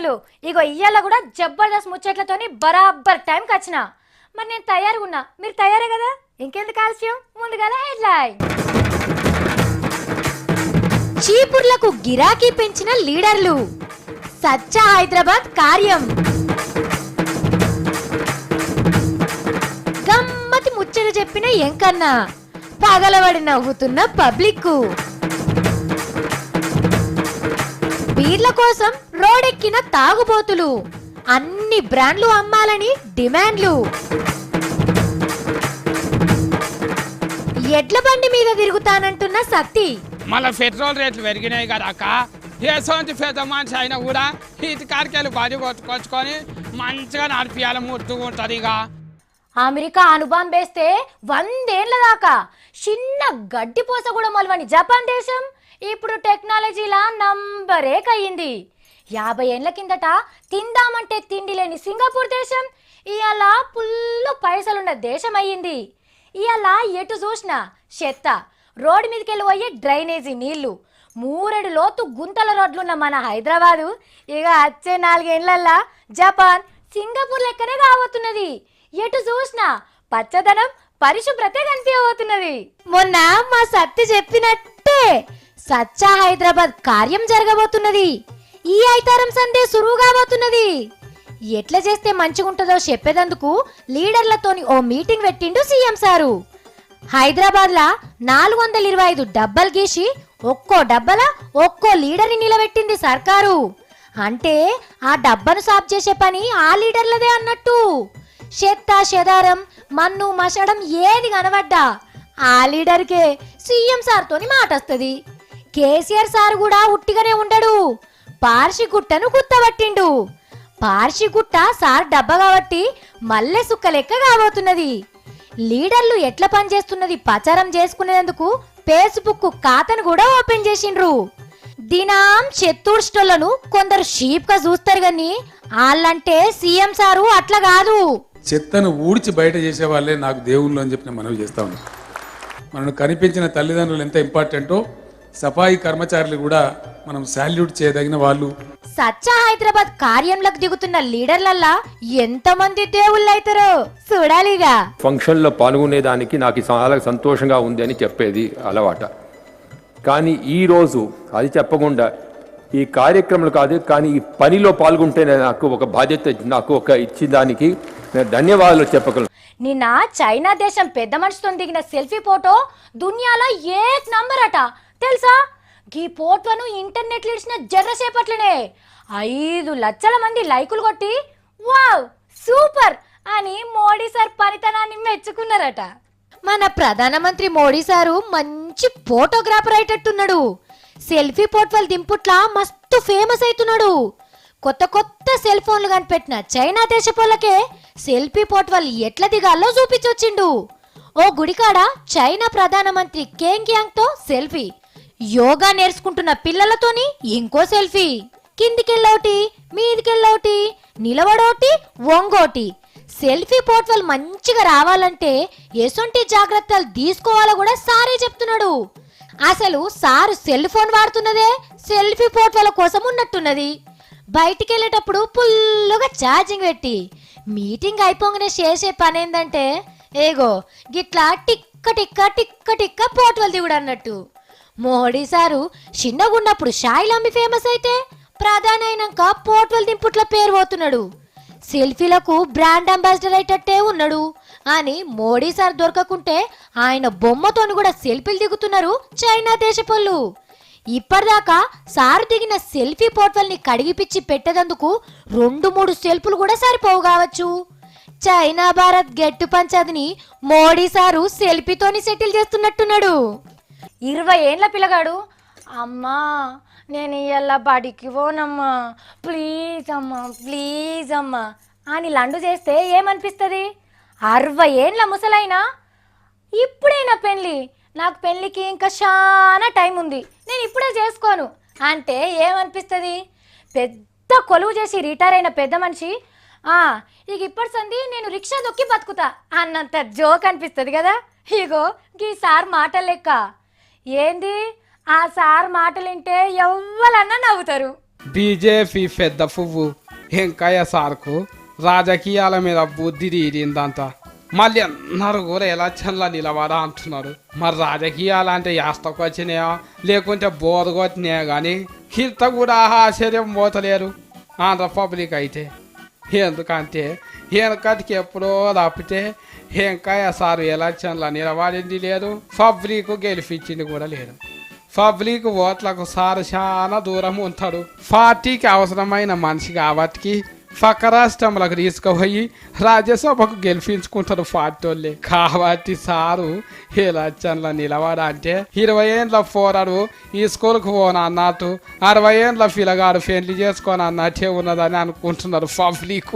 తమ్ముళ్ళు ఇగో ఇయ్యాల కూడా జబర్దస్త్ ముచ్చట్లతోని బరాబర్ టైంకి వచ్చిన. మరి నేను తయారుగా ఉన్నా, మీరు తయారే కదా? ఇంకెందుకు ఆలస్యం, ముందుగా హెడ్లైన్. చీపుర్లకు గిరాకీ పెంచిన లీడర్లు, సచ్చా హైదరాబాద్ కార్యం. గమ్మతి ముచ్చట చెప్పిన ఎంకన్నా, పగలబడి నవ్వుతున్న పబ్లిక్. బీర్ల కోసం రోడెక్కిన తాగుబోతులు, అన్ని బ్రాండ్లు అమ్మాలని డిమాండ్లు. ఎడ్ల బండి మీద తిరుగుతానంటున్న సత్తి. మళ్ళీ పెట్రోల్ రేట్లు పెరిగినాయి కదా అక్క. ఏ సోంచి పెద్ద మనిషి అయినా కూడా ఇటు కాడికెళ్ళి బడి కొట్టుకొచ్చుకొని మంచిగా నడిపియాలి, ముద్దుగా ఉంటుంది. ఇక అమెరికా అణుబాంబేస్తే 100 ఏళ్ల దాకా చిన్న గడ్డి పోస కూడా మొలవని జపాన్ దేశం ఇప్పుడు టెక్నాలజీలా నంబరేక్ అయ్యింది. 50 ఏళ్ల కిందట తిందామంటే తిండి లేని సింగపూర్ దేశం ఇవాళ ఫుల్ పైసలున్న దేశం అయ్యింది. ఇవాళ ఎటు చూసినా చెత్త, రోడ్డు మీదకి వెళ్ళి పోయే డ్రైనేజీ నీళ్లు, 3 లోతు గుంతల రోడ్లున్న మన హైదరాబాదు ఇక వచ్చే 4 ఏళ్లల్లా జపాన్ సింగపూర్ లెక్కనే కాబోతున్నది. ఎటు చూసినా పచ్చదనం, పరిశుభ్రత కనిపించబోతున్నది. మొన్న మా సత్తి చెప్పినట్టే సచ్చా హైదరాబాద్ కార్యం జరగబోతున్నది. ఈ ఐతారం సందే సురువు కాబోతున్నది. ఎట్లా చేస్తే మంచిగుంటుందో చెప్పేదందుకు లీడర్లతోని ఓ మీటింగ్ పెట్టిండు సీఎం సారు. హైదరాబాద్ లా 425 డబ్బాలు గీసి ఒక్కో డబ్బల ఒక్కో లీడర్ని నిలబెట్టింది సర్కారు. అంటే ఆ డబ్బాను సాఫ్ చేసే పని ఆ లీడర్లదే అన్నట్టు. చెత్త చెదారం, మన్ను మసడం ఏది కనబడ్డా ఆ లీడర్కే సీఎం సార్తోని మాట వస్తుంది. కేసీఆర్ సార్ కూడా ఉట్టిగానే ఉండడు, పార్షిగుట్టను గుత్తబట్టిండు. పార్షిగుట్ట సార్ డబ్బా కాబట్టి మల్లె సుక్క లెక్క కాబోతున్నది. లీడర్లు ఎట్లా పనిచేస్తున్నది ప్రచారం చేసుకునేందుకు ఫేస్బుక్ ఖాతాను కూడా ఓపెన్ చేసిండ్రు. దినాం చెత్తూడ్స్టోళ్లను కొందరు షీప్ గా చూస్తారు గాని వాళ్ళంటే సీఎం సారు అట్లా కాదు. చెత్తను ఊడ్చి బయట చేసే వాళ్ళే నాకు దేవుళ్ళు అని చెప్పి మనవి చేస్తా ఉన్నాం. మనను కనిపించిన తల్లిదండ్రులు ఎంత ఇంపార్టెంటో సఫాయి కర్మచారులు కూడా మనం సాల్యూట్ చేయదగిన వాళ్ళు. సచ్చా హైదరాబాద్ కార్యంలోకి దిగుతున్న లీడర్లల్లా ఎంతమంది దేవుళ్ళు అవుతారో చూడాలిగా. ఫంక్షన్ లో పాల్గొనేదానికి నాకు చాలా సంతోషంగా ఉంది అని చెప్పేది అలవాట. కానీ ఈ రోజు అది చెప్పకుండా ఈ కార్యక్రమాలు కాదు, కానీ ఈ పనిలో పాల్గొంటే నాకు ఒక బాధ్యత, నాకు ఒక ఇచ్చిన దానికి నేను ధన్యవాదాలు చెప్పగలను. నిన్న చైనా దేశం పెద్ద మనిషితో దిగిన సెల్ఫీ ఫోటో దునియాలో ఏక్ నంబర్ అట తెలుసా. ఈ ఫోటోను ఇంటర్నెట్ ఇడిచిన జర్రసేపట్లనే 5 లక్షల మంది లైకులు కొట్టి వావ్ సూపర్ అని మోడీ సార్ పనితనాన్ని మెచ్చుకున్నారట. మన ప్రధానమంత్రి మోడీ సారు మంచి ఫోటోగ్రాఫర్ అయ్యేటట్టున్నాడు. సెల్ఫీ ఫోటోలు దింపుట్లా మస్తు ఫేమస్ అవుతున్నాడు. కొత్త కొత్త సెల్ ఫోన్లు కనిపెట్టిన చైనా దేశపోలకే సెల్ఫీ ఫోటోలు ఎట్లా దిగాలో చూపించొచ్చిండు. ఓ గుడికాడ చైనా ప్రధానమంత్రి కేంగ్యాంగ్ తో సెల్ఫీ, యోగా నేర్చుకుంటున్న పిల్లలతోని ఇంకో సెల్ఫీ, కిందికెళ్ళోటి మీదికెళ్ళోటి నిలబడోటి వంగోటి. సెల్ఫీ ఫోటోలు మంచిగా రావాలంటే ఎసొంటి జాగ్రత్తలు తీసుకోవాలో కూడా సారే చెప్తున్నాడు. అసలు సారు సెల్ ఫోన్ వాడుతున్నదే సెల్ఫీ ఫోటోల కోసం ఉన్నట్టున్నది. బయటికి వెళ్ళేటప్పుడు ఫుల్లుగా ఛార్జింగ్ పెట్టి మీటింగ్ అయిపోగానే చేసే పని ఏంటంటే ఏగో గిట్లా టిక్క టిక్క టిక్క టిక్క ఫోటోలు దిగుడు అన్నట్టు. మోడీ సారు చిన్నగున్నప్పుడు షాయిలమ్మి ఫేమస్ అయితే ప్రధాని అయినాక ఫోటోలు దింపుట్ల పేరు పోతున్నాడు. సెల్ఫీలకు బ్రాండ్ అంబాసిడర్ అయ్యేటట్టే ఉన్నాడు అని మోడీ సార్ దొరకకుంటే ఆయన బొమ్మతోని కూడా సెల్ఫీలు దిగుతున్నారు చైనా దేశపోళ్ళు. ఇప్పటిదాకా సారు దిగిన సెల్ఫీ ఫోటోల్ని కడిగిపిచ్చి పెట్టేందుకు 2-3 సెల్ఫీలు కూడా సరిపోవు కావచ్చు. చైనా భారత్ గెట్టు పంచాదిని మోడీ సారు సెల్ఫీతోని సెటిల్ చేస్తున్నట్టున్నాడు. 20 ఏళ్ల పిల్లగాడు అమ్మా నేను ఇవాళ బడికి పోనమ్మా ప్లీజ్ అమ్మా ప్లీజ్ అమ్మా అని లండు చేస్తే ఏమనిపిస్తుంది? 60 ఏళ్ల ముసలైనా ఇప్పుడైనా పెళ్ళి, నాకు పెళ్ళికి ఇంకా చాలా టైం ఉంది, నేను ఇప్పుడే చేసుకోను అంటే ఏమనిపిస్తుంది? పెద్ద కొలువు చేసి రిటైర్ అయిన పెద్ద మనిషి ఇక ఇప్పటి సంది నేను రిక్షా దొక్కి బతుకుతా అన్నంత జోక్ అనిపిస్తుంది కదా. ఇగో ఈ సార్ మాటలు లెక్క ఏంది, ఆ సార్ మాటలు వింటే ఎవ్వలన్నా నవ్వుతారు. బీజేపీ పెద్ద పువ్వు వెంకయ్య సార్కు రాజకీయాల మీద బుద్ధి తీరిందంతా మళ్ళీ అందరూ కూడా ఎలక్షన్లో నిలబడా అంటున్నారు. మరి రాజకీయాలు అంటే యాస్తకు వచ్చినాయా లేకుంటే బోరు కొట్టినాయా కానీ ఇంత కూడా ఆశ్చర్యం పోతలేరు ఆంధ్ర పబ్లిక్ అయితే. ఎందుకంటే వెనకటికి ఎప్పుడో తప్పితే వెంకయ్య సారు ఎలక్షన్లో నిలబడింది లేదు, పబ్లిక్ గెలిపించింది కూడా లేదు. పబ్లిక్ ఓట్లకు సారు చాలా దూరం ఉంటాడు. పార్టీకి అవసరమైన మనిషి కాబట్టి పక్క రాష్ట్రంలోకి తీసుకుపోయి రాజ్యసభకు గెలిపించుకుంటారు పార్టీ వాళ్ళే. కాబట్టి సారు ఎలక్షన్లో నిలబడంటే 20 ఏండ్ల పోరాడు ఈ స్కూల్కి పోను అన్నట్టు 60 ఏండ్ల పిల్లగాడు పెళ్లి చేసుకొని అన్నట్టే ఉన్నదని అనుకుంటున్నారు పబ్లిక్.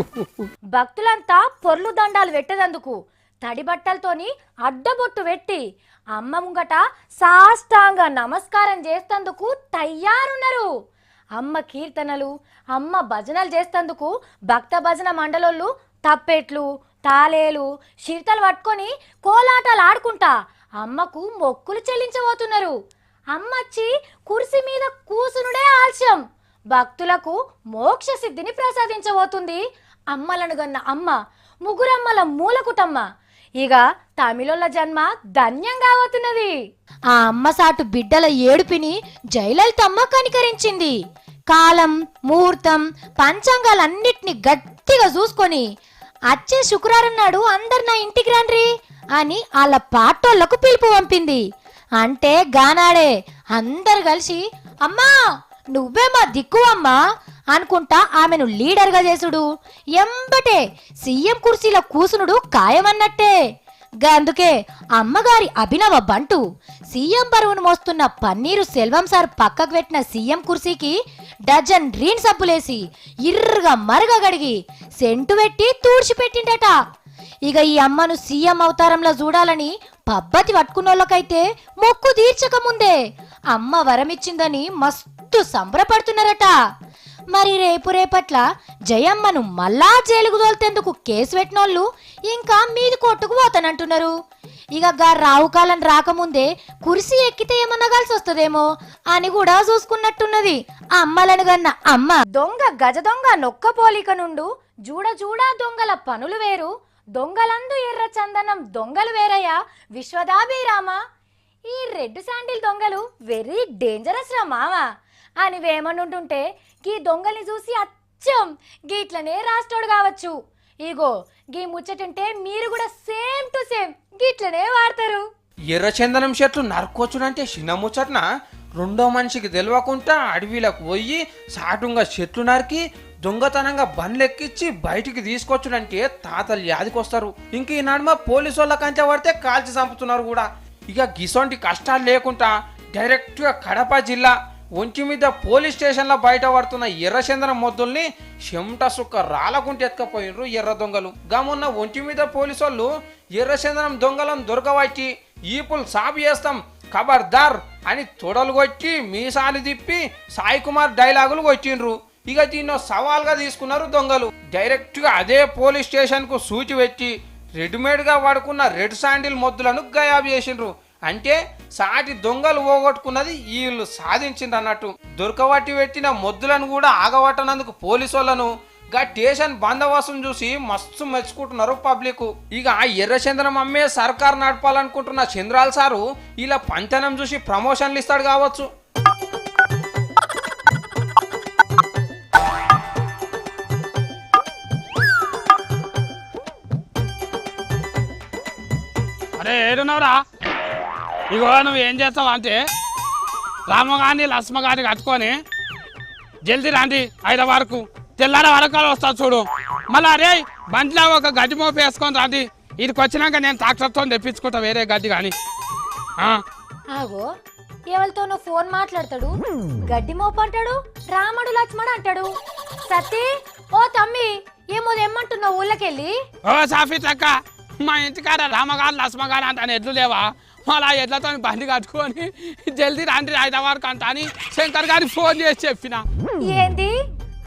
భక్తులంతా పొర్లు దండాలు పెట్టేందుకు తడి బట్టలతోని అడ్డబొట్టు పెట్టి అమ్మ ముంగట సాష్టాంగ నమస్కారం చేస్తందుకు తయారున్నారు. అమ్మ కీర్తనలు, అమ్మ భజనలు చేస్తందుకు భక్త భజన మండలోళ్ళు తప్పెట్లు, తాళేలు, చిరుతలు పట్టుకొని కోలాటాలు ఆడుకుంటా అమ్మకు మొక్కులు చెల్లించబోతున్నారు. అమ్మచ్చి కుర్చీ మీద కూసునుడే ఆలస్యం భక్తులకు మోక్ష సిద్ధిని ప్రసాదించబోతుంది. అమ్మలను గన్న అమ్మ ముగ్గురమ్మల మూలకుటమ్మ. ఇక తమిళోళ్ళ జన్మ ధన్యం కావతున్నది. ఆ అమ్మ సాటు బిడ్డల ఏడుపిని జయలలితమ్మ కనికరించింది. కాలం, ముహూర్తం, పంచాంగాలన్నిటిని గట్టిగా చూసుకొని అచ్చే శుక్రవారం నాడు అందరు నా ఇంటికి రండ్రి అని వాళ్ళ పాటోళ్లకు పిలుపు పంపింది. అంటే గానాడే అందరు కలిసి అమ్మా నువ్వే మా దిక్కు అమ్మా అనుకుంటా ఆమెను లీడర్గా చేసుడు, ఎంబటే సీఎం కుర్చీలో కూసునుడు ఖాయమన్నట్టే. అందుకే అమ్మగారి అభినవ బంటు సీఎం బరువును మోస్తున్న పన్నీరు సెల్వం సార్ పక్కకు పెట్టిన సీఎం కుర్చీకి డజన్ రీన్ సబ్బులేసి ఇర్రగా మరగ గడిగి సెంటు పెట్టి తూడ్చిపెట్టిండట. ఇక ఈ అమ్మను సీఎం అవతారంలో చూడాలని పబ్బతి పట్టుకున్నోళ్ళకైతే మొక్కు తీర్చక ముందే అమ్మ వరమిచ్చిందని మస్తు సంబరపడుతున్నారట. మరి రేపట్ల జయమ్మను మళ్ళా జైలుకు తోలుతేందుకు కేసు పెట్టినోళ్ళు ఇంకా మీది కొట్టుకు పోతానంటున్నారు. ఇక రావుకాలం రాకముందే కుర్సీ ఎక్కితే ఏమన్నా కలిసి వస్తుందేమో అని కూడా చూసుకున్నట్టున్నది అమ్మలను గన్న అమ్మ. దొంగ గజ దొంగ నొక్క పోలిక నుండు జూడ జూడా దొంగల పనులు వేరు, దొంగలందు ఎర్ర చందనం దొంగలు వేరయ్యా విశ్వదాభిరామ. ఈ రెడ్ శాండిల్ దొంగలు వెరీ డేంజరస్ రా మావా అని వేమనుంటుంటే గీ దొంగల్ని చూసి అచ్చం గీట్లనే రాస్తోడు కావచ్చు. ఇగో గీ ముచ్చటుంటే మీరు కూడా సేమ్ టు సేమ్ గీట్లనే వాడతారు. ఎర్రచందనం చెట్లు నరుకోవచ్చునంటే చిన్న ముచ్చట్న రెండో మనిషికి తెలియకుండా అడవిలకు పోయి సాటుంగా చెట్లు నరికి దొంగతనంగా బండ్లెక్కిచ్చి బయటికి తీసుకొచ్చుడంటే తాతలు యాదికొస్తారు. ఇంక ఈ నడుమ పోలీసు వాళ్ళ కంచె పడితే కాల్చి చంపుతున్నారు కూడా. ఇక గిసొంటి కష్టాలు లేకుండా డైరెక్ట్గా కడప జిల్లా ఒంటి మీద పోలీస్ స్టేషన్లో బయట పడుతున్న ఎర్రచందనం మొద్దుల్ని చెమట సుక్క రాలకుంటే ఎత్తుకపోయినరు ఎర్ర దొంగలు. గమున్న ఒంటి మీద పోలీసు వాళ్ళు ఎర్రచందనం దొంగలను దొరకబట్టి ఈపులు సాపు చేస్తాం ఖబర్దార్ అని తొడలు కొట్టి మీసాలు తిప్పి సాయి కుమార్ డైలాగులు కొట్టిండ్రు. ఇక దీన్నో సవాల్గా తీసుకున్నారు దొంగలు. డైరెక్ట్గా అదే పోలీస్ స్టేషన్కు సూచి పెట్టి రెడీమేడ్గా వాడుకున్న రెడ్ శాండిల్ మొద్దులను గయాబు చేసిండ్రు. అంటే సాటి దొంగలు పోగొట్టుకున్నది వీళ్ళు సాధించిండ్రు అన్నట్టు. దొరకబట్టి పెట్టిన మొద్దులను కూడా ఆగబట్టనందుకు పోలీసు వాళ్ళను గా స్టేషన్ బందోబస్తును చూసి మస్తు మెచ్చుకుంటున్నారు పబ్లిక్. ఇక ఎర్రచందనం అమ్మే సర్కార్ నడపాలనుకుంటున్న చంద్రాల్ సారు ఇలా పంచనం చూసి ప్రమోషన్లు ఇస్తాడు కావచ్చు. అరే ఏడున్నావురా? ఇగో నువ్వు ఏం చేస్తావు అంటే రామగాని లక్ష్మగాని కట్టుకొని జల్దీ రాండి హైదరాబాద్కు. తెల్లార వరకు వస్తా చూడు. మళ్ళీ అరే బండిలో ఒక గడ్డి మోపు వేసుకొని రాండి. ఇదికి వచ్చినాక నేను ట్రాక్టర్తో తెప్పించుకుంటా వేరే గడ్డి కానీ. ఆగో ఎవరితోనో ఫోన్ మాట్లాడతాడు, గడ్డి మోపు అంటాడు, రాముడు లక్ష్మణ్ అంటాడు. సతీ ఓ తమ్మి ఏమో ఏమంటున్నావు ఊళ్ళకెళ్ళి? ఓ సాఫీ చక్క మా ఇంటికాడ రామగారు లక్ష్మగారు అంటాను ఎడ్లు లేవా? మళ్ళీ ఎడ్లతో బండి కట్టుకొని జల్దీ రాండి హైదరాబాద్కు అంట అని శంకర్ గారికి ఫోన్ చేసి చెప్పిన. ఏంది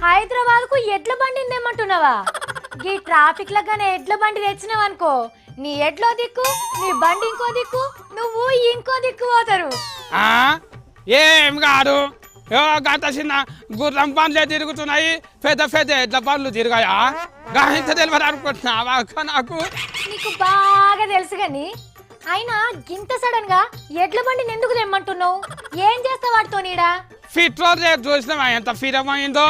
హైదరాబాద్ కు ఎడ్ల బండి ఏమంటున్నావా? ఈ ట్రాఫిక్ లాగానే ఎడ్ల బండి తెచ్చినావు అనుకో, నీ ఎడ్లో దిక్కు, నీ బండి ఇంకో దిక్కు, నువ్వు ఇంకో దిక్కు పోతారు. ఏం కాదు గంట చిన్న గుర్రం బండ్లే తిరుగుతున్నాయి, పెద్ద పెద్ద ఎడ్ల బండ్లు తిరిగాయా? ఇంత తెలియదు అనుకుంటున్నావా అక్క నాకు? నీకు బాగా తెలుసు గాని అయినా గింత సడన్ గా ఎడ్ల బండిని ఎందుకు తెమ్మంటున్నావు? ఏం చేస్తా వాటితో నీడా? పెట్రోల్ రేట్ చూసినావా ఎంత ఫిరమైందో?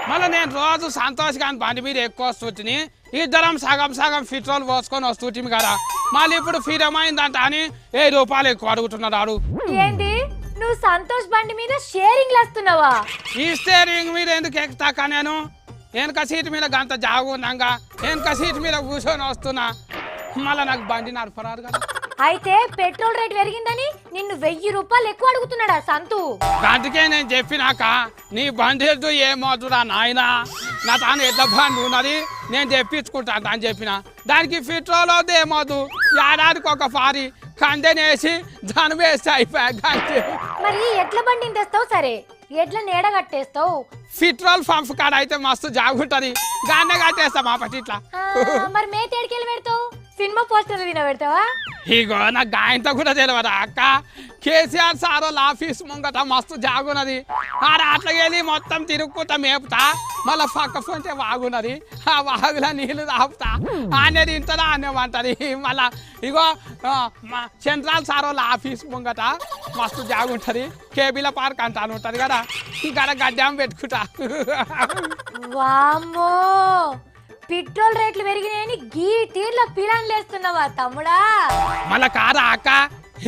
మళ్ళీ నేను రోజు సంతోష్ గాని బండి మీద ఎక్కువ వస్తుంటిని, ఇద్దరం సగం సగం పెట్రోల్ పోసుకొని వస్తుంటిమి కదా. మళ్ళీ ఇప్పుడు ఫిరమైందంట అని 1000 రూపాయలు ఎక్కువ అడుగుతున్నాడు. ఏంది నువ్వు సంతోష్ బండి మీద షేరింగ్ లేస్తున్నావా? ఈ స్టీరింగ్ మీద ఎందుకు ఎక్కుతాక నేను? వెనక సీట్ మీద గంత జాగున్నాగా వెనక సీట్ మీద కూర్చొని వస్తున్నా, మళ్ళీ నాకు బండి నడపరాదు కదా. అయితే పెట్రోల్ రేట్ పెరిగిందని నిన్ను 1000 రూపాయలు ఎక్కువ అడుగుతున్నాడా సంతు? అందుకే నేను చెప్పినాక నీ బండి ఎద్దు ఏమవుతురా నాయనా, నా తాను ఎద్ద బండి ఉన్నది నేను తెప్పించుకుంటాను అని చెప్పిన. దానికి పెట్రోల్ వద్దు ఏమవుతు, ఏడాదికి ఒక పారి కందెనేసి దాని వేస్తే అయిపోయాయి. మరి ఎడ్ల బండిని తెస్తావు సరే, ఎడ్ల నీడ కట్టేస్తావు. పెట్రోల్ పంప్ కాడ అయితే మస్తు జాగుంటది, గానే కట్టేస్తా మా పట్టి ఇట్లా. మరి మేతేడికెళ్ళి పెడతావు? సినిమా పోస్టర్ తిన పెడతావా? ఇగో నాకు గాయంతో కూడా తెలియదు అక్క. కేసీఆర్ సార్ వాళ్ళ ఆఫీస్ ముంగట మస్తు జాగున్నది, ఆడ అట్లకెళ్ళి మొత్తం తిరుక్కుంటా మేపుతా, మళ్ళీ పక్క పొంటే వాగున్నది, ఆ వాగులో నీళ్లు తాపుతా, ఆనే తింటదా ఆనే వంటది. మళ్ళా ఇగో మా సెంట్రల్ సార్ వాళ్ళ ఆఫీస్ ముంగట మస్తు జాగుంటది, కేబీల పార్క్ అంటాను ఉంటది కదా, ఇక్కడ గడ్డం పెట్టుకుంటా. వామ్మో, పెట్రోల్ రేట్లు పెరిగినాయని గీ తీర్ల పిలాన్ లేస్తున్నావా తమ్ముడా? మళ్ళా కాదా అక్క,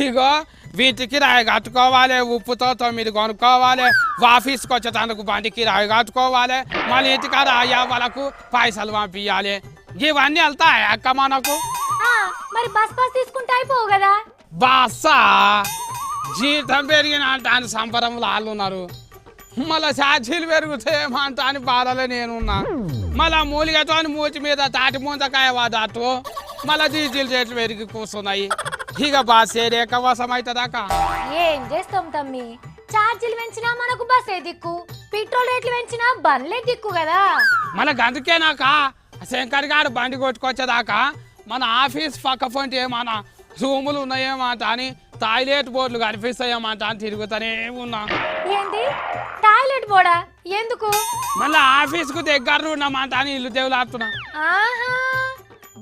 ఇగో వీటికి రాయి కట్టుకోవాలి, ఉప్పుతో 9 కొనుక్కోవాలి, ఆఫీస్కి వచ్చేటందుకు బండికి రాయి కట్టుకోవాలి, మళ్ళీ ఇంటికాడ అయ్యా వాళ్ళకు పైసలు పంపించాలి, ఇవన్నీ వెళ్తాయి అక్క మనకు. మరి బస్ పాస్ తీసుకుంటే అయిపోవు కదా? బాసా జీతం పెరిగిన అంటే అని సంబరంలో వాళ్ళు ఉన్నారు, మళ్ళీ ఛార్జీలు పెరుగుతాయేమంట అని బాధలే నేనున్నా, మళ్ళా మూలిగతో మూతి మీద తాటి ముందకాయ వాదాటు, మళ్ళీ డీజిల్ రేట్లు పెరిగి కూర్చున్నాయి, ఇక బాస్ ఏరేక వసం అవుతుందాక. ఏం చేస్తాం తమ్మి, ఛార్జీలు పెంచినా మనకు బస్సే దిక్కు, పెట్రోల్ రేట్లు పెంచినా బండ్లే దిక్కు కదా. మన అందుకేనాక శంకర్ గారు బండి కొట్టుకొచ్చేదాకా మన ఆఫీస్ పక్క పొంటి ఏమన్నా రూములు ఉన్నాయేమంట అని, టాయిలెట్ బోర్డులు కనిపిస్తాయేమంట అని తిరుగుతానే ఉన్నా. ఏంటి టాయిలెట్ బోర్డా? ఎందుకు? మళ్ళీ ఆఫీస్కు దగ్గర ఉన్నామంట అని ఇల్లు దేవులు ఆపుతున్నా. ఆహా,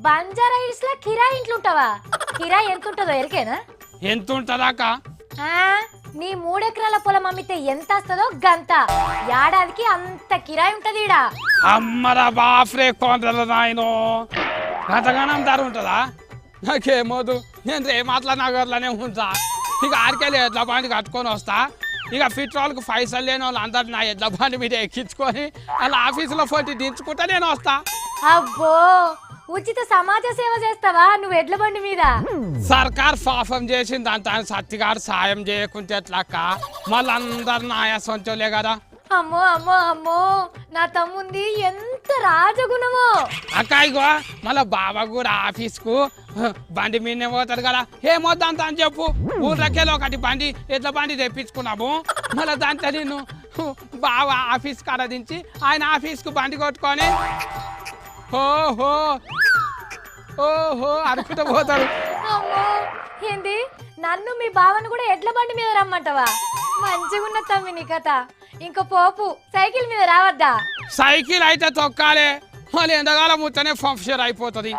బంజారా హిల్స్ లో కిరాయి ఇంట్లో ఉంటావా? కిరాయి ఎంత ఉంటుందో ఎరికేనా? ఎంత ఉంటుందాక? నీ 3 ఎకరాల పొలం అమ్మితే ఎంత వస్తుందో గంత, ఏడాదికి అంత కిరాయి ఉంటది ఈడ. అమ్మరా బాఫ్రే కొండల నాయనో, గతగానం ధర ఉంటుందా? నాకేమోదు, నేను రేమాట్ల నగర్లోనే ఉంటా, ఇక ఆడికెళ్ళి ఎడ్ల బండి కట్టుకొని వస్తా, ఇక పెట్రోల్కి పైసలు లేని వాళ్ళు అందరు నా ఎడ్ల బండి మీద ఎక్కించుకొని వాళ్ళ ఆఫీసులో పోటీ దించుకుంటా నేను వస్తా. అబ్బో, ఉచిత సమాజ సేవ చేస్తావా నువ్వు ఎడ్ల బండి మీద? సర్కార్ పాపం చేసింది అంత సత్తిగారు సాయం చేయకుంటే ఎట్లాక, మళ్ళీ అందరు నాయ సొంచలే కదా. అమ్మో అమ్మో అమ్మో, నా తమ్ముంది ఎంత రాజగుణమో. అక్క ఇగో మళ్ళీ బాబా కూడా ఆఫీస్కు బండి మీదనే పోతాడు కదా, ఏమొద్దంత అని చెప్పు, ఊర్లకెళ్ళి ఒకటి బండి ఎట్ల బండి తెప్పించుకున్నాము, మళ్ళీ దాంట్లో నేను బాగా ఆఫీస్ కాడ దించి ఆయన ఆఫీస్కు బండి కొట్టుకొని ఓహో ఓహో అనుకుంటూ పోతాడు. అమ్మో, ఏంది నన్ను మీ బావను కూడా ఎడ్ల బండి మీద రమ్మంటావా? మంచిగా ఉన్న తమ్మి నీ కథ. ఇంకా పోపు సైకిల్ మీద రావద్దా? సైకిల్ అయితే తొక్కాలే, మళ్ళీ ఎంతకాలం ముట్టనే పంప్చర్ అయిపోతుంది,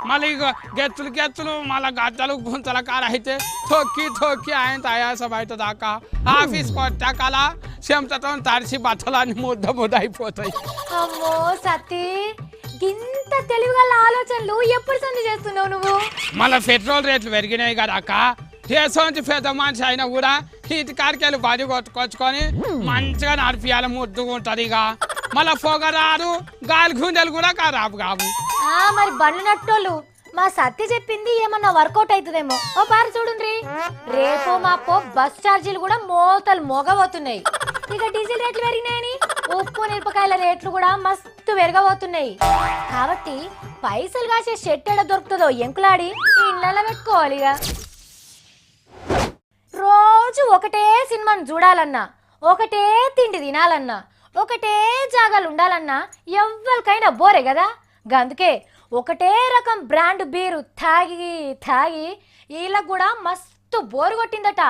మళ్ళీ ఇక గెత్తులు గెత్తులు మళ్ళీ గద్దలు గుంతల కార అయితే తొక్కి తొక్కి ఆయన తయాసం అవుతుంది అక్క. ఆఫీస్ కొట్టాకల చెమటతో తడిసి బట్టలన్నీ ముద్ద ముద్ద అయిపోతాయి. అమ్మో సతీ, ఇంత తెలివిగల ఆలోచనలు ఎప్పుడు సంధి చేస్తున్నావు నువ్వు? మళ్ళీ పెట్రోల్ రేట్లు పెరిగినాయి కదా అక్క, దేశం పెద్ద మనిషి అయినా కూడా ఇంటికాడికి వెళ్ళి బండి కొట్టుకొచ్చుకొని మంచిగా నడిపియాలి, ముద్దుగా ఉంటుంది. ఇక మళ్ళీ పొగరాదు, గాలి గుండెలు కూడా ఖరాబు కావు. మరి బండ్లు నట్టోళ్ళు మా సత్య చెప్పింది ఏమన్నా వర్కౌట్ అవుతుందేమో. ఓ పారు చూడుండ్రి, రేపో మాపో బస్ ఛార్జీలు కూడా మోతలు మోగబోతున్నాయి. ఇక డీజిల్ రేట్లు పెరిగినాయని ఉప్పు మిరపకాయల రేట్లు కూడా మస్తు పెరగబోతున్నాయి. కాబట్టి పైసలు కాసే షెట్ ఎడ దొరుకుతుందో ఎంకులాడి ఇళ్ళలో పెట్టుకోవాలి. ఇక రోజు ఒకటే సినిమాను చూడాలన్నా, ఒకటే తిండి తినాలన్నా, ఒకటే జాగాలు ఉండాలన్నా ఎవ్వరికైనా బోరే కదా. అందుకే ఒకటే రకం బ్రాండ్ బీరు తాగి తాగి వీళ్ళకు కూడా మస్తు బోరు కొట్టిందట.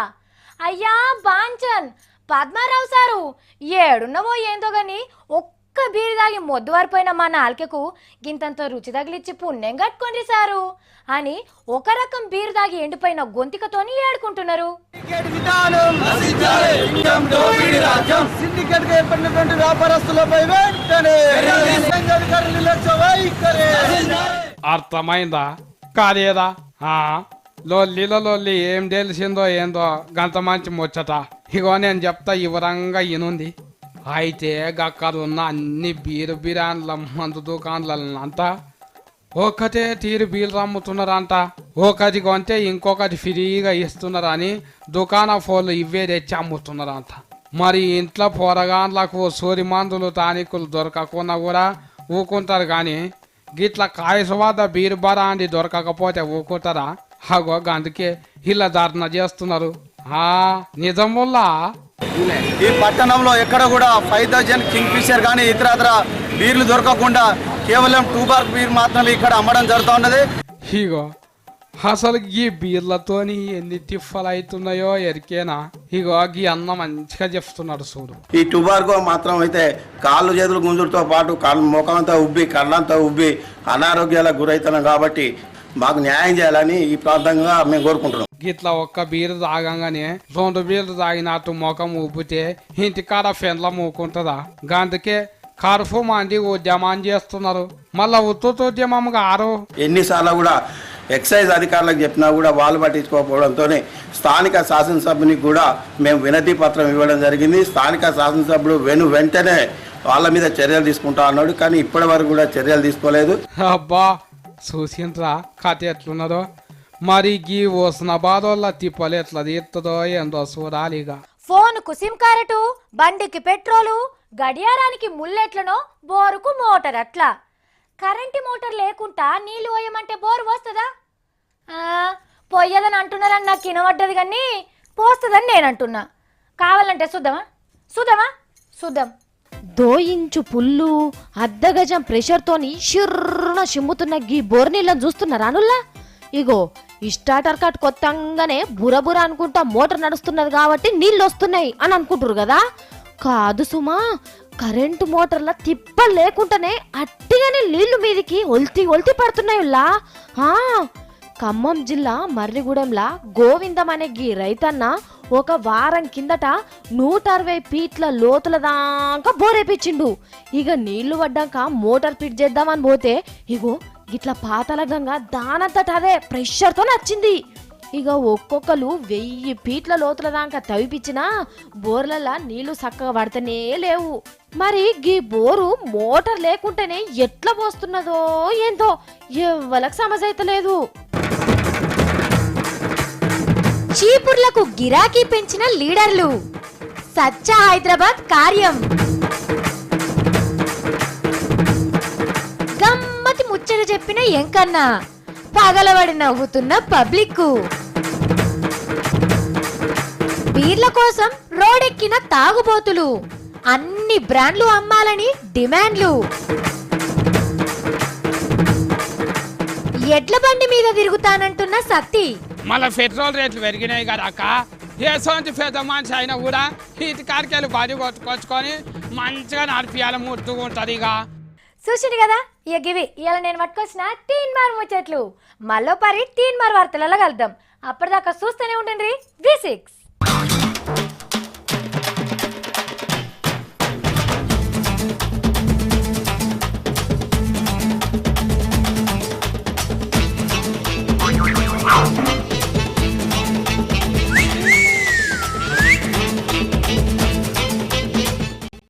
అయ్యా బాంచన్, పద్మారావు సారు ఏడున్నవో ఏందో గాని ఒక్క బీరు దాగి మొద్దు వారిపోయిన మా నాలుకకు గింతంత రుచి తగిలిచ్చి పుణ్యం కట్టుకోండి సారు అని ఒక రకం బీరు దాగి ఎండిపోయిన గొంతికతోని ఏడుకుంటున్నారు. అర్థమైందా కాదేదా? లొల్లి ఏం తెలిసిందో ఏందో గంత మంచి ముచ్చట. ఇగో నేను చెప్తా వివరంగా ఇనుంది. అయితే గక్కడున్న అన్ని బీరు బిర్యానీల మందు దుకాణాలంతా ఒకటే తీరు బీర్లు అమ్ముతున్నారంట. ఒకటి కొంటే ఇంకొకటి ఫ్రీగా ఇస్తున్నారని దుకాణ ఫోన్లు ఇవే తెచ్చి అమ్ముతున్నారంట. మరి ఇంట్లో పొరగాన్లకు సూరి మందులు టానికులు దొరకకుండా కూడా ఊకుంటారు కానీ గిట్ల కాయసు వద్ద బీరు బరాండి దొరకకపోతే ఊకుంటారా? అగో అందుకే ఇలా ధర్నా చేస్తున్నారు. నిజముల్లా ఈ పట్టణంలో ఎక్కడ కూడా 5000 కింగ్ ఫిషర్ కానీ ఇతర బీర్లు దొరకకుండా కేవలం 2 బార్ బీర్ మాత్రమే ఇక్కడ అమ్మడం జరుగుతూ ఉన్నది. ఇగో అసలు ఈ బీర్లతోని ఎన్ని టిఫ్ఫలు అవుతున్నాయో ఎరికేనా? ఇగో ఈ అన్న మంచిగా చెప్తున్నాడు చూడు. ఈ టుబార్గో మాత్రం అయితే కాళ్ళు చేతులు గుంజులతో పాటు ముఖమంతా ఉబ్బి కళ్ళంతా ఉబ్బి అనారోగ్యాలకు గురవుతున్నాం. కాబట్టి మాకు న్యాయం చేయాలని ఈ ప్రాంతంగా మేము కోరుకుంటున్నాం. గిట్లా ఒక్క బీరు తాగంగానే 2 బీర్లు తాగినట్టు ముఖం ఉబ్బితే ఇంటికాడ ఫెన్ల మూకుంటుందా? అందుకే కర్ఫ్యూ మంది ఉద్యమం చేస్తున్నారు. మళ్ళా ఉద్యమం గారు ఎన్నిసార్లు కూడా ఎక్సైజ్ అధికారులకు చెప్పినా కూడా వాళ్ళు పట్టించుకోకపోవడంతో స్థానిక శాసనసభ్యునికి కూడా మేము వినతి పత్రం ఇవ్వడం జరిగింది. స్థానిక శాసనసభ్యుడు వెంటనే వాళ్ళ మీద చర్యలు తీసుకుంటా అన్నాడు. కానీ ఇప్పటి వరకు కూడా చర్యలు తీసుకోలేదు. అబ్బా చూసింట్రా కథ ఎట్లున్నదో. మరి గీ ఓస్నాబాదోళ్ళ తిప్పలు ఎట్లా తీస్తుందో ఏందో చూడాలిగా. ఫోన్కు సిమ్ కార్డు, బండికి పెట్రోలు, గడియారానికి ముల్లెట్లనో బోరుకు మోటార్ అట్లా. కరెంటు మోటార్ లేకుండా నీళ్లు పోయమంటే బోరు పోస్తుందా? పోయేదని అంటున్నారని నాకు వినబడ్డది కానీ పోస్తుందని నేను అంటున్నా. కావాలంటే చూద్దాం. దోయించు పుల్లు అర్ధగజం ప్రెషర్తోని షిర్రున చిమ్ముతున్న గీ బోర్ నీళ్ళని చూస్తున్నారా అనుల్లా? ఇగో ఈ స్టార్టర్ కట్ కొత్తగానే బురబుర అనుకుంటా మోటార్ నడుస్తున్నది కాబట్టి నీళ్ళు వస్తున్నాయి అని అనుకుంటారు కదా. కాదు సుమా, కరెంటు మోటార్ల తిప్ప లేకుండానే అట్టిగానే నీళ్లు మీదికి ఒల్తి పడుతున్నాయి. ఖమ్మం జిల్లా మర్రిగూడెంలా గోవిందం అనే గీ రైతన్న ఒక వారం కిందట 160 ఫీట్ల లోతుల దాకా బోరేపించిండు. ఇక నీళ్లు పడ్డాక మోటార్ ఫిట్ చేద్దామని పోతే ఇగో గిట్లా పాతల గంగ దానంతట అదే ప్రెషర్తో నచ్చింది. ఇక ఒక్కొక్కరు 1000 ఫీట్ల లోతుల దాకా తవ్విపించినా బోర్లలా నీళ్లు చక్కగా పడతనే లేవు. మరి గీ బోరు మోటార్ లేకుంటేనే ఎట్లా పోస్తున్నదో ఏందో ఎవ్వలకు సమజైతలేదు. చీపుర్లకు గిరాకీ పెంచిన లీడర్లు, సచ్చ హైదరాబాద్ కార్యం. గమ్మతి ముచ్చట చెప్పిన ఎంకన్నా, పగలబడి నవ్వుతున్న పబ్లిక్, బీర్ల కోసం రోడెక్కిన తాగుబోతులు, అన్ని బ్రాండ్లు అమ్మాలని డిమాండ్లు, ఎడ్ల బండి మీద తిరుగుతానంటున్న సత్తి. మళ్ళీ పెట్రోల్ రేట్లు పెరిగినాయి కదా అక్క. ఏ సొంత పెద్ద మనిషి అయినా కూడా ఇటు కాడికెళ్ళి బడి కొట్టుకొచ్చుకొని మంచిగా నడిపియాలి, ముట్టుగా ఉంటుంది. ఇక చూసింది కదా ఇక గివి ఇలా నేను పట్టుకొచ్చిన 3 మార్ ముచ్చట్లు. మళ్ళీ 3 మార్ వార్తలలో కలుద్దాం. అప్పటిదాకా చూస్తూనే ఉండండి V6.